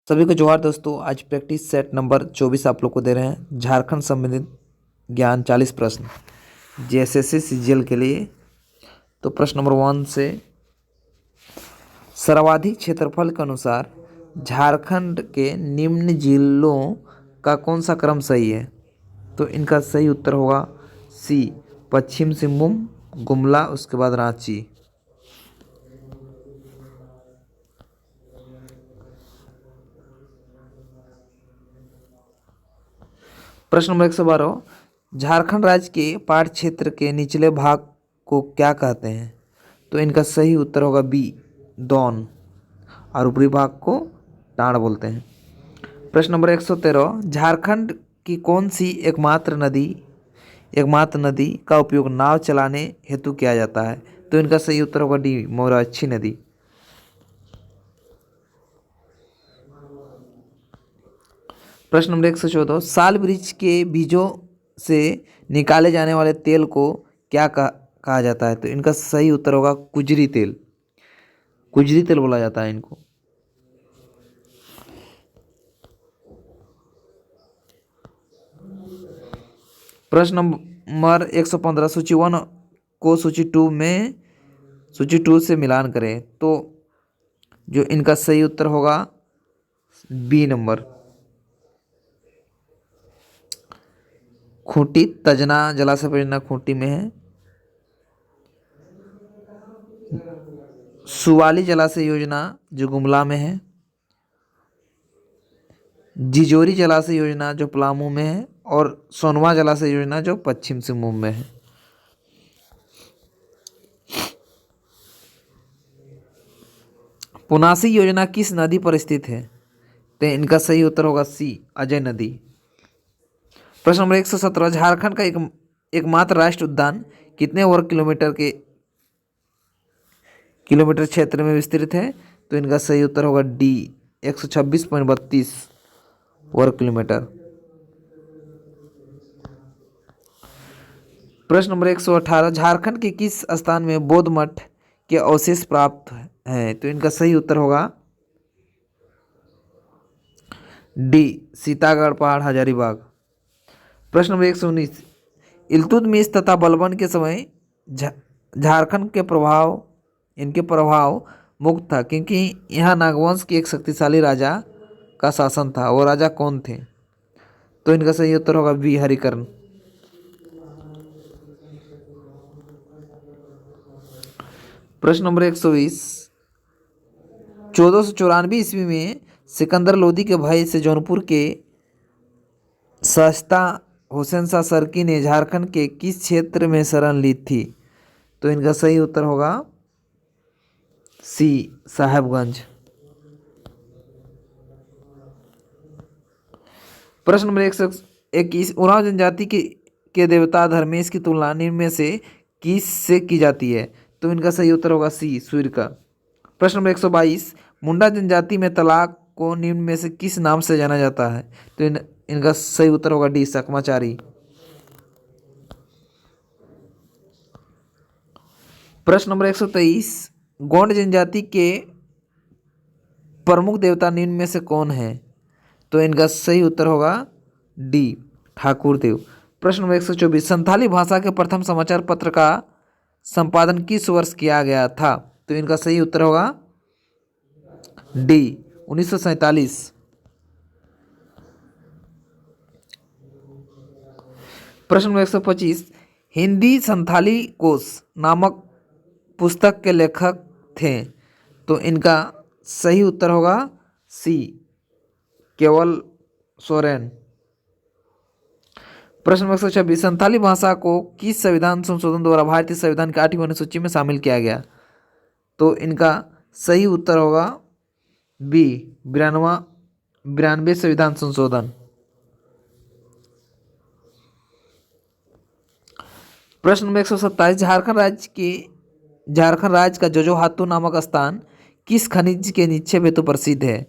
सभी को जोहार दोस्तों। आज प्रैक्टिस सेट नंबर 24 आप लोग को दे रहे हैं। झारखंड संबंधित ज्ञान 40 प्रश्न जेएसएससी सीजीएल के लिए। तो प्रश्न नंबर 1 से, सर्वाधिक क्षेत्रफल के अनुसार झारखंड के निम्न जिलों का कौन सा क्रम सही है? तो इनका सही उत्तर होगा सी, पश्चिम सिंहभूम, गुमला, उसके बाद रांची। प्रश्न नंबर 112, झारखंड राज्य के पाट क्षेत्र के निचले भाग को क्या कहते हैं? तो इनका सही उत्तर होगा बी, दौन, और ऊपरी भाग को टाँड़ बोलते हैं। प्रश्न नंबर 113, झारखंड की कौन सी एकमात्र नदी का उपयोग नाव चलाने हेतु किया जाता है? तो इनका सही उत्तर होगा डी, मोराछी नदी। प्रश्न नंबर 114, साल वृक्ष के बीजों से निकाले जाने वाले तेल को क्या कहा जाता है? तो इनका सही उत्तर होगा कुजरी तेल। कुजरी तेल बोला जाता है इनको। प्रश्न नंबर 115, सूची 1 को सूची 2 से मिलान करें। तो जो इनका सही उत्तर होगा बी नंबर। खूंटी तजना जलाशय परियोजना खूंटी में है। सुवाली जलाशय योजना जो गुमला में है। जिजोरी जलाशय योजना जो पलामू में है। और सोनवा जलाशय योजना जो पश्चिम सिंहभूम में है। पुनासी योजना किस नदी पर स्थित है? तो इनका सही उत्तर होगा सी, अजय नदी। प्रश्न नंबर 117, झारखंड का एकमात्र राष्ट्रीय उद्यान कितने वर्ग किलोमीटर क्षेत्र में विस्तृत है? तो इनका सही उत्तर होगा डी, 126.32 वर्ग किलोमीटर। प्रश्न नंबर 118, झारखंड के किस स्थान में बौद्ध मठ के अवशेष प्राप्त हैं? तो इनका सही उत्तर होगा डी, सीतागढ़ पहाड़, हजारीबाग। प्रश्न नंबर 119, इल्तुतमिश तथा बलबन के समय झारखंड के इनके प्रभाव मुक्त था, क्योंकि यहाँ नागवंश के एक शक्तिशाली राजा का शासन था। वो राजा कौन थे? तो इनका सही उत्तर होगा बी, हरिकर्ण। प्रश्न नंबर 120, 1494 ईस्वी में सिकंदर लोदी के भाई से जौनपुर के शास्ता हुसैन शाह सरकी ने झारखंड के किस क्षेत्र में शरण ली थी? तो इनका सही उत्तर होगा सी, साहेबगंज। प्रश्न नंबर 121, उरांव जनजाति के देवता धर्मेश की तुलना निम्न में से किस से की जाती है? तो इनका सही उत्तर होगा सी, सूर्य का। प्रश्न नंबर 122, मुंडा जनजाति में तलाक को निम्न में से किस नाम से जाना जाता है? तो इनका सही उत्तर होगा डी, सकमाचारी। प्रश्न नंबर 123, गोंड जनजाति के प्रमुख देवता निम्न में से कौन है? तो इनका सही उत्तर होगा डी, ठाकुर देव। प्रश्न नंबर 124, संथाली भाषा के प्रथम समाचार पत्र का संपादन किस वर्ष किया गया था? तो इनका सही उत्तर होगा डी, 1947। प्रश्न नंबर 125, हिंदी संथाली कोश नामक पुस्तक के लेखक थे? तो इनका सही उत्तर होगा सी, केवल सोरेन। प्रश्न नंबर 126, संथाली भाषा को किस संविधान संशोधन द्वारा भारतीय संविधान की 8वीं अनुसूची में शामिल किया गया? तो इनका सही उत्तर होगा बी, 92 संविधान संशोधन। प्रश्न नंबर 127, झारखंड राज्य का जोजोहातू नामक स्थान किस खनिज के निक्षेप हेतु प्रसिद्ध है?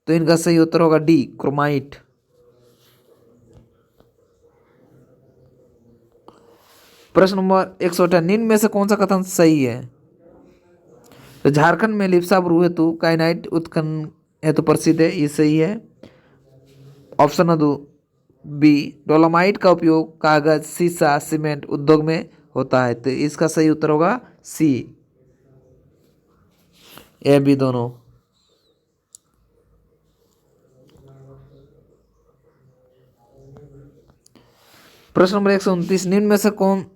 तो इनका सही उत्तर होगा डी, क्रोमाइट। प्रश्न नंबर 108, निम्न में से कौन सा कथन सही है? तो झारखंड में लिप्सा ब्रू हेतु काइनाइट उत्खनन है तो प्रसिद्ध है, ये सही है। ऑप्शन नंबर 2 बी, डोलोमाइट का उपयोग कागज, शीशा, सीमेंट उद्योग में होता है, तो इसका सही उत्तर होगा सी, ए बी दोनों। प्रश्न नंबर 129,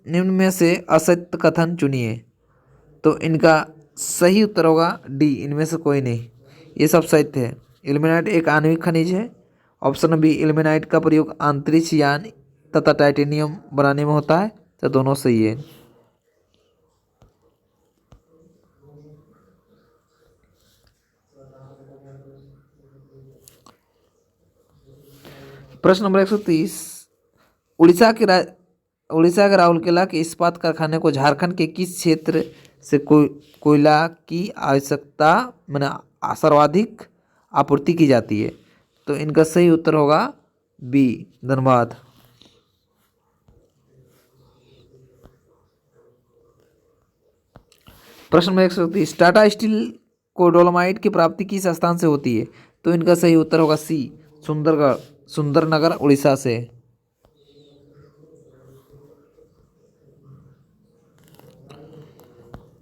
निम्न में से असत्य कथन चुनिए, तो इनका सही उत्तर होगा डी, इनमें से कोई नहीं, ये सब सत्य है। इल्मेनाइट एक आणविक खनिज है। ऑप्शन बी, इल्मेनाइट का प्रयोग अंतरिक्ष यान तथा टाइटेनियम बनाने में होता है, तो दोनों सही है। प्रश्न नंबर 130, उड़ीसा के राउरकेला के इस्पात कारखाने को झारखंड के किस क्षेत्र से कोयला की आवश्यकता मैंने सर्वाधिक आपूर्ति की जाती है, तो इनका सही उत्तर होगा बी, धनबाद। प्रश्न नंबर 130, टाटा स्टील को डोलोमाइट की प्राप्ति किस स्थान से होती है, तो इनका सही उत्तर होगा सी, सुंदरनगर उड़ीसा से।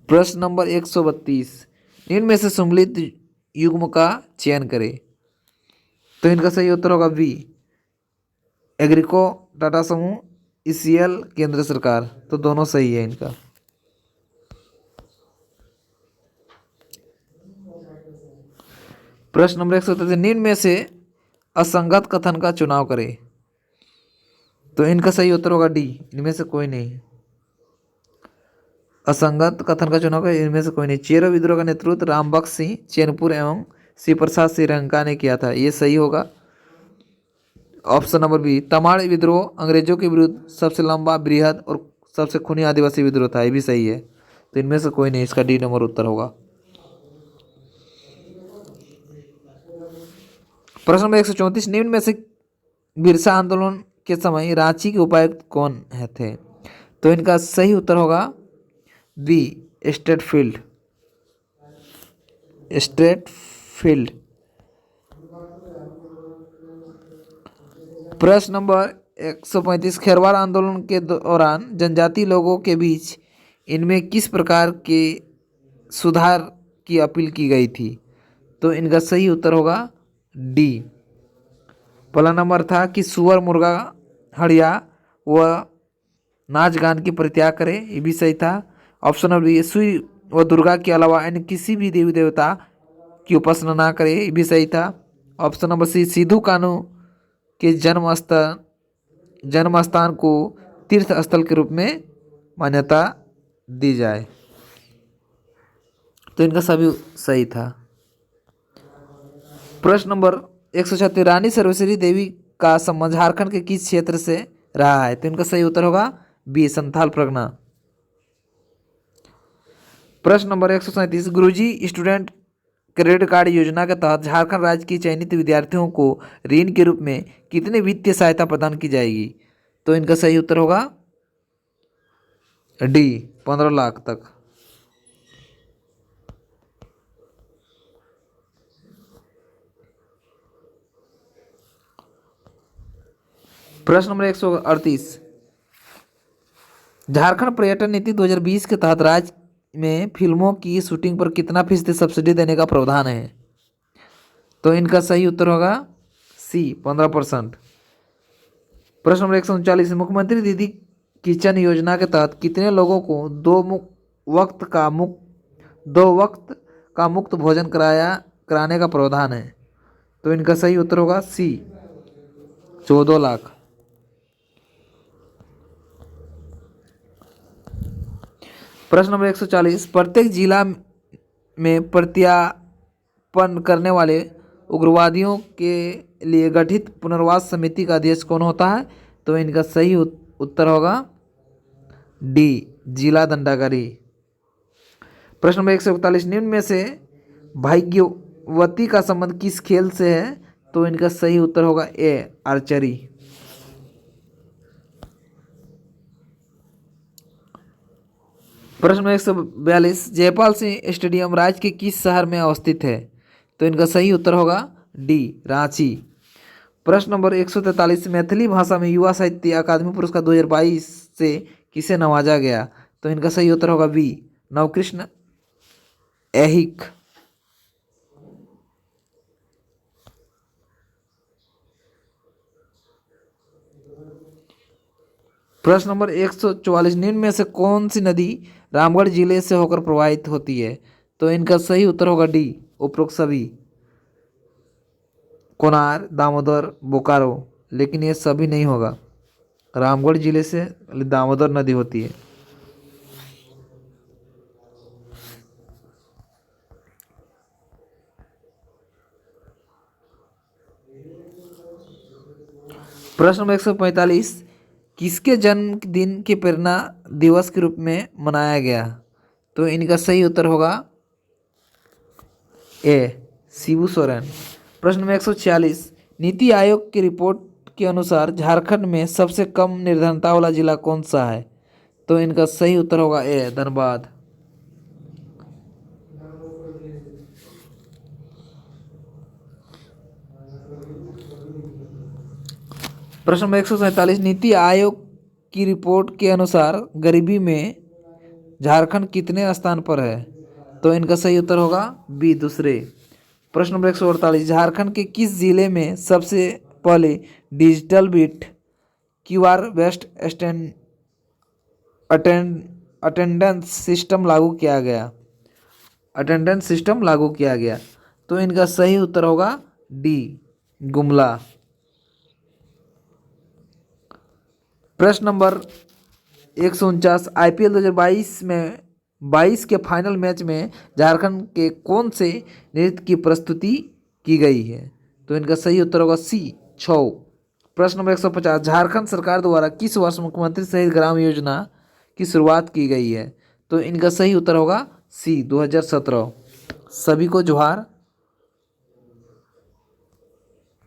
प्रश्न नंबर 132, निम्न में से सम्मिलित युग्म का चयन करें, तो इनका सही उत्तर होगा बी, एग्रीको टाटा समूह, ईसीएल केंद्र सरकार, तो दोनों सही है इनका। प्रश्न नंबर 133, निम्न में से असंगत कथन का चुनाव करें, तो इनका सही उत्तर होगा डी, इनमें से कोई नहीं। असंगत कथन का चुनाव करें, इनमें से कोई नहीं। चेरो विद्रोह का नेतृत्व रामबख्श सिंह चैनपुर एवं शिव प्रसाद श्रीरंका ने किया था, ये सही होगा। ऑप्शन नंबर बी, तमाड़ विद्रोह अंग्रेजों के विरुद्ध सबसे लंबा, बृहद और सबसे खूनी आदिवासी विद्रोह था, ये भी सही है, तो इनमें से कोई नहीं, इसका डी नंबर उत्तर होगा। प्रश्न नंबर 134, निम्न में से बिरसा आंदोलन के समय रांची के उपायुक्त कौन है थे, तो इनका सही उत्तर होगा बी, स्ट्रेटफील्ड। प्रश्न नंबर 135, खेरवार आंदोलन के दौरान जनजातीय लोगों के बीच इनमें किस प्रकार के सुधार की अपील की गई थी, तो इनका सही उत्तर होगा डी। पहला नंबर था कि सुअर, मुर्गा, हड़िया व नाच गान की परित्याग करें, ये भी सही था। ऑप्शन नंबर बी, सूर्य व दुर्गा के अलावा अन्य किसी भी देवी देवता की उपासना ना करें, ये भी सही था। Option number C, Sidhu Kanhu के जन्म स्थान को तीर्थ स्थल के रूप में मान्यता दी जाए, तो इनका सभी सही था। प्रश्न नंबर 136, रानी सर्वश्री देवी का संबंध झारखंड के किस क्षेत्र से रहा है, तो इनका सही उत्तर होगा बी, संथाल परगना। प्रश्न नंबर 137, गुरुजी स्टूडेंट क्रेडिट कार्ड योजना के तहत झारखंड राज्य की चयनित विद्यार्थियों को ऋण के रूप में कितनी वित्तीय सहायता प्रदान की जाएगी, तो इनका सही उत्तर होगा डी, 15 लाख तक। प्रश्न नंबर 138, झारखंड पर्यटन नीति 2020 के तहत राज्य में फिल्मों की शूटिंग पर कितना फीसदी सब्सिडी देने का प्रावधान है, तो इनका सही उत्तर होगा सी, 15%। प्रश्न नंबर 139, मुख्यमंत्री दीदी किचन योजना के तहत कितने लोगों को दो वक्त का मुफ्त भोजन कराने का प्रावधान है, तो इनका सही उत्तर होगा सी, 14 लाख। प्रश्न नंबर 140, प्रत्येक जिला में प्रत्यार्पण करने वाले उग्रवादियों के लिए गठित पुनर्वास समिति का अध्यक्ष कौन होता है, तो इनका सही उत्तर होगा डी, जिला दंडाधिकारी। प्रश्न नंबर 141, निम्न में से भाग्यवती का संबंध किस खेल से है, तो इनका सही उत्तर होगा ए, आर्चरी। प्रश्न नंबर 142, जयपाल सिंह स्टेडियम राज्य के किस शहर में अवस्थित है, तो इनका सही उत्तर होगा डी रांची। प्रश्न नंबर 143, मैथिली भाषा में युवा साहित्य अकादमी पुरस्कार 2022 से किसे नवाजा गया? तो इनका सही उत्तर होगा बी नवकृष्ण ऐहिक। प्रश्न नंबर 144, निम्न में से कौन सी नदी रामगढ़ जिले से होकर प्रवाहित होती है? तो इनका सही उत्तर होगा डी उपरोक्त सभी, कोनार, दामोदर, बोकारो, लेकिन ये सभी नहीं होगा। रामगढ़ जिले से दामोदर नदी होती है। प्रश्न नंबर 145, किसके जन्मदिन की प्रेरणा दिवस के रूप में मनाया गया? तो इनका सही उत्तर होगा ए शिबू सोरेन। प्रश्न नंबर 146, नीति आयोग की रिपोर्ट के अनुसार झारखंड में सबसे कम निर्धनता वाला जिला कौन सा है? तो इनका सही उत्तर होगा ए धनबाद। प्रश्न नंबर 147, नीति आयोग की रिपोर्ट के अनुसार गरीबी में झारखंड कितने स्थान पर है? तो इनका सही उत्तर होगा बी दूसरे। प्रश्न नंबर 148, झारखंड के किस जिले में सबसे पहले digital bit QR based attendance system लागू किया गया? अटेंडेंस सिस्टम लागू किया गया। तो इनका सही उत्तर होगा डी गुमला। प्रश्न नंबर 149, आईपीएल 2022 में 22 के फाइनल मैच में झारखंड के कौन से नृत्य की प्रस्तुति की गई है? तो इनका सही उत्तर होगा सी छऊ। प्रश्न नंबर 150, झारखंड सरकार द्वारा किस वर्ष मुख्यमंत्री शहीद ग्राम योजना की शुरुआत की गई है? तो इनका सही उत्तर होगा सी 2017। सभी को जोहार।